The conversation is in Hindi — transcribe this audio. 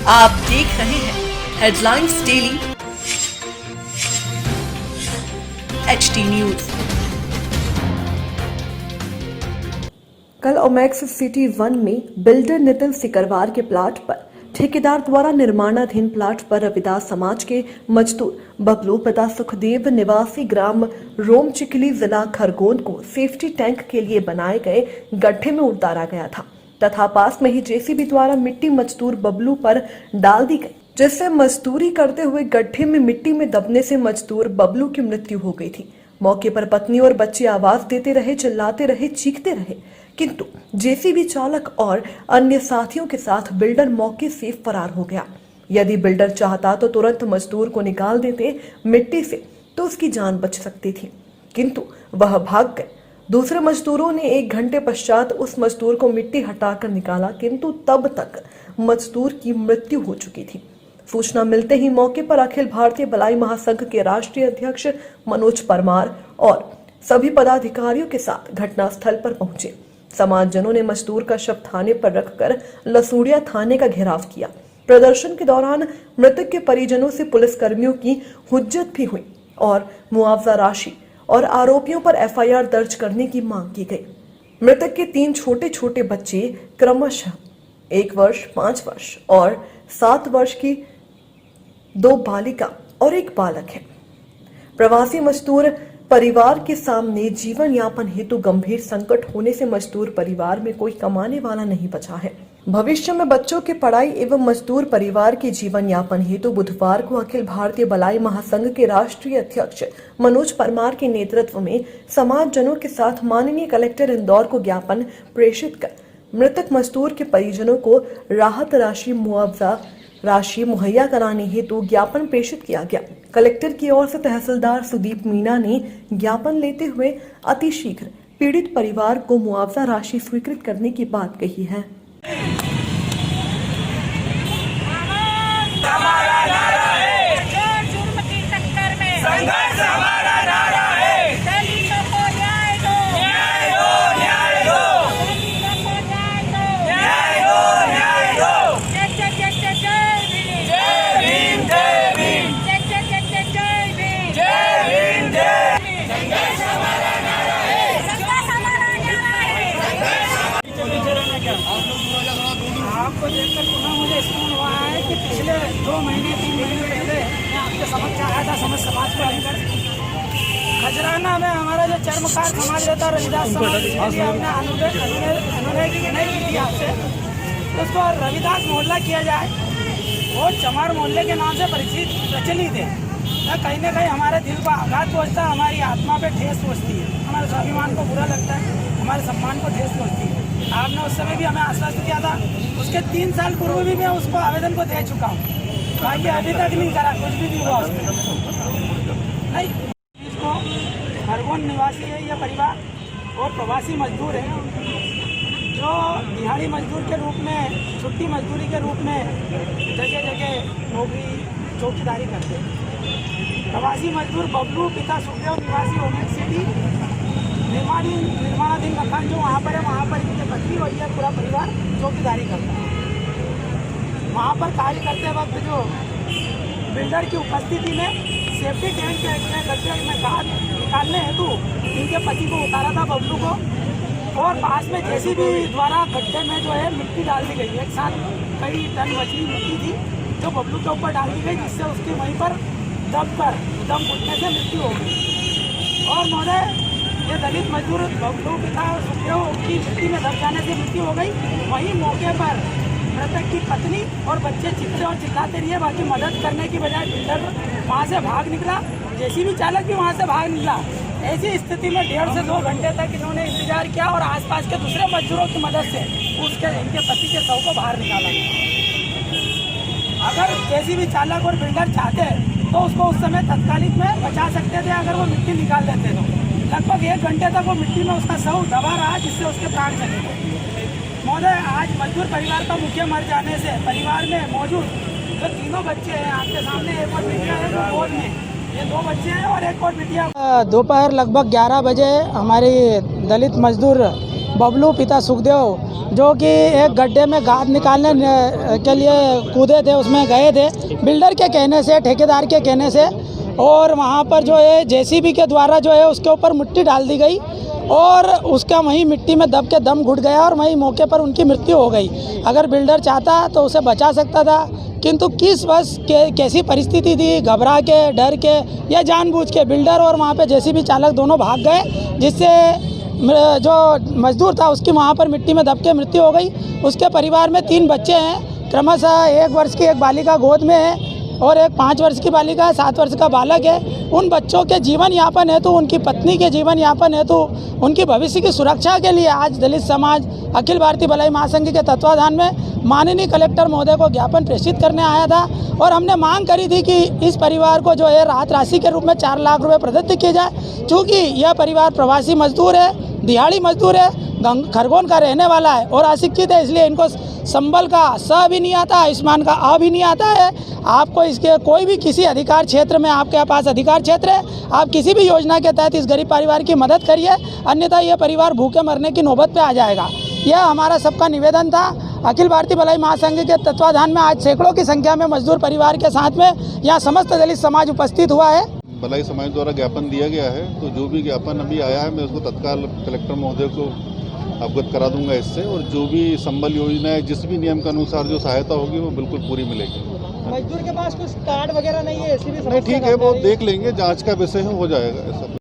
आप देख रहे हैं हेडलाइंस डेली HD न्यूज। कल ओमेक्स सिटी 1 में बिल्डर नितिन सिकरवार के प्लाट पर ठेकेदार द्वारा निर्माणाधीन प्लाट पर रविदास समाज के मजदूर बबलू पिता सुखदेव निवासी ग्राम रोम चिखली जिला खरगोन को सेफ्टी टैंक के लिए बनाए गए गड्ढे में उतारा गया था तथा पास में ही जेसीबी द्वारा मिट्टी मजदूर बबलू पर डाल दी गई, जिससे मजदूरी करते हुए गड्ढे में मिट्टी में दबने से मजदूर बबलू की मृत्यु हो गई थी। मौके पर पत्नी और बच्चे आवाज देते रहे, चिल्लाते रहे, चीखते रहे, किंतु जेसीबी चालक और अन्य साथियों के साथ बिल्डर मौके से फरार हो गया। यदि बिल्डर चाहता तो तुरंत मजदूर को निकाल देते मिट्टी से तो उसकी जान बच सकती थी, किंतु वह भाग गए। दूसरे मजदूरों ने 1 घंटे पश्चात उस मजदूर को मिट्टी हटाकर निकाला, किंतु तब तक मजदूर की मृत्यु हो चुकी थी। सूचना मिलते ही मौके पर अखिल भारतीय बलाई महासंघ के राष्ट्रीय अध्यक्ष मनोज परमार और सभी पदाधिकारियों के साथ घटनास्थल पर पहुंचे। समाजजनों ने मजदूर का शव थाने पर रखकर लसूड़िया थाने का घेराव किया। प्रदर्शन के दौरान मृतक के परिजनों से पुलिस कर्मियों की हुज्जत भी हुई और मुआवजा राशि और आरोपियों पर FIR दर्ज करने की मांग की गई। मृतक के 3 छोटे छोटे बच्चे क्रमशः 1 वर्ष, 5 वर्ष और 7 वर्ष की 2 बालिका और 1 बालक है। प्रवासी मजदूर परिवार के सामने जीवन यापन हेतु गंभीर संकट होने से मजदूर परिवार में कोई कमाने वाला नहीं बचा है। भविष्य में बच्चों की पढ़ाई एवं मजदूर परिवार के जीवन यापन हेतु बुधवार को अखिल भारतीय बलाई महासंघ के राष्ट्रीय अध्यक्ष मनोज परमार के नेतृत्व में समाजजनों के साथ माननीय कलेक्टर इंदौर को ज्ञापन प्रेषित कर मृतक मजदूर के परिजनों को राहत राशि, मुआवजा राशि मुहैया कराने हेतु ज्ञापन प्रेषित किया गया। कलेक्टर की ओर से तहसीलदार सुदीप मीणा ने ज्ञापन लेते हुए अतिशीघ्र पीड़ित परिवार को मुआवजा राशि स्वीकृत करने की बात कही है। आपको देखकर पुनः मुझे स्मरण हुआ है कि पिछले 2 महीने 3 महीने पहले मैं आपके समक्ष आया था समस्त समाज को लेकर। खजराना में हमारा जो चर्मकार समाज रहता है रविदास समाज, इसलिए हमने अनुरोध नहीं की थी आपसे तो उसको रविदास मोहल्ला किया जाए। वो चमार मोहल्ले के नाम से प्रचलित है। कहीं ना कहीं हमारे दिल को आघात पहुँचता है, हमारी आत्मा पे ठेस पहुँचती है, हमारे स्वाभिमान को बुरा लगता है, हमारे सम्मान को ठेस पहुँचती है। आपने उस समय भी हमें आश्वस्त किया था, उसके 3 साल पूर्व भी मैं उसको आवेदन को दे चुका हूँ, बाकी अभी तक नहीं करा, कुछ भी नहीं हुआ उसमें। नहीं, इसको खरगोन निवासी है ये परिवार और प्रवासी मजदूर है जो दिहाड़ी मजदूर के रूप में, छुट्टी मजदूरी के रूप में जगह जगह नौकरी चौकीदारी करते हैं। प्रवासी मजदूर बबलू पिता सुखदेव निवासी ओमेक्स सिटी निर्माणाधीन मकान जो वहाँ पर है, वहाँ पर इनके पत्नी और यह पूरा परिवार चौकीदारी करता है। वहाँ पर कार्य करते वक्त जो बिल्डर की उपस्थिति में सेफ्टी टैंक के गड्ढे में खाद निकालने हेतु इनके पति को उतारा था बबलू को, और पास में जेसीबी द्वारा गड्ढे में जो है मिट्टी डाल दी गई। एक साथ कई टन मछली मिट्टी थी जो बबलू के ऊपर डाल दी गई, जिससे उसकी वहीं पर दम घुटने से मृत्यु हो गई। और महोदय, ये दलित मजदूर बबलू पिता सुखदेव की मिट्टी में दब जाने से मृत्यु हो गई। वहीं मौके पर मृतक की पत्नी और बच्चे चिल्लाते और चिल्लाते रहे, बाकी मदद करने की बजाय बिल्डर वहाँ से भाग निकला, जेसीबी चालक भी वहाँ से भाग निकला। ऐसी स्थिति में 1.5 से 2 घंटे तक इन्होंने इंतजार किया और आसपास के दूसरे मजदूरों की मदद से इनके पति के शव को बाहर निकाला। अगर जेसीबी चालक और बिल्डर चाहते तो उसको उस समय तत्कालिक में बचा सकते थे, अगर वो मिट्टी निकाल लेते तो। लगभग 1 घंटे तक वो मिट्टी में उसका शव दबा रहा, जिससे उसके प्राण चले गए। महोदय, आज मजदूर परिवार का मुखिया मर जाने से परिवार में मौजूद जो 3 बच्चे हैं आपके सामने, एक और बिटिया है जो गोद में, ये 2 बच्चे हैं और एक और बिटिया। दोपहर लगभग 11 बजे हमारी दलित मजदूर बबलू पिता सुखदेव, जो कि एक गड्ढे में गाद निकालने के लिए कूदे थे, उसमें गए थे बिल्डर के कहने से, ठेकेदार के कहने से, और वहाँ पर जो है जेसीबी के द्वारा जो है उसके ऊपर मिट्टी डाल दी गई और उसका वहीं मिट्टी में दब के दम घुट गया और वहीं मौके पर उनकी मृत्यु हो गई। अगर बिल्डर चाहता तो उसे बचा सकता था, किंतु किस बस कैसी परिस्थिति थी, घबरा के, डर के या जानबूझ के बिल्डर और वहाँ पे जेसीबी चालक दोनों भाग गए, जिससे जो मजदूर था उसकी वहाँ पर मिट्टी में दब के मृत्यु हो गई। उसके परिवार में 3 बच्चे हैं, क्रमशः 1 वर्ष की एक बालिका गोद में है और एक 5 वर्ष की बालिका है, 7 वर्ष का बालक है। उन बच्चों के जीवन यापन हेतु, उनकी पत्नी के जीवन यापन हेतु, उनकी भविष्य की सुरक्षा के लिए आज दलित समाज अखिल भारतीय भलाई महासंघ के तत्वाधान में माननीय कलेक्टर महोदय को ज्ञापन प्रेषित करने आया था और हमने मांग करी थी कि इस परिवार को जो है राहत राशि के रूप में 4 लाख रुपए प्रदत्त किए जाए। चूँकि यह परिवार प्रवासी मजदूर है, दिहाड़ी मजदूर है, खरगोन का रहने वाला है और अशिक्षित है, इसलिए इनको संबल का स भी नहीं आता, आयुष्मान का आ भी नहीं आता है। आपको इसके कोई भी किसी अधिकार क्षेत्र में, आपके पास अधिकार क्षेत्र है, आप किसी भी योजना के तहत इस गरीब परिवार की मदद करिए, अन्यथा यह परिवार भूखे मरने की नौबत पे आ जाएगा। यह हमारा सबका निवेदन था। अखिल भारतीय भलाई महासंघ के तत्वाधान में आज सैकड़ों की संख्या में मजदूर परिवार के साथ में यहाँ समस्त दलित समाज उपस्थित हुआ है। भलाई समाज द्वारा ज्ञापन दिया गया है, तो जो भी ज्ञापन अभी आया है मैं उसको तत्काल कलेक्टर महोदय को अवगत करा दूंगा इससे, और जो भी संबल योजना है, जिस भी नियम के अनुसार जो सहायता होगी वो बिल्कुल पूरी मिलेगी। मजदूर के पास कुछ कार्ड वगैरह नहीं है, ऐसी भी नहीं, ठीक है, वो देख लेंगे, जांच का विषय हो जाएगा ऐसा।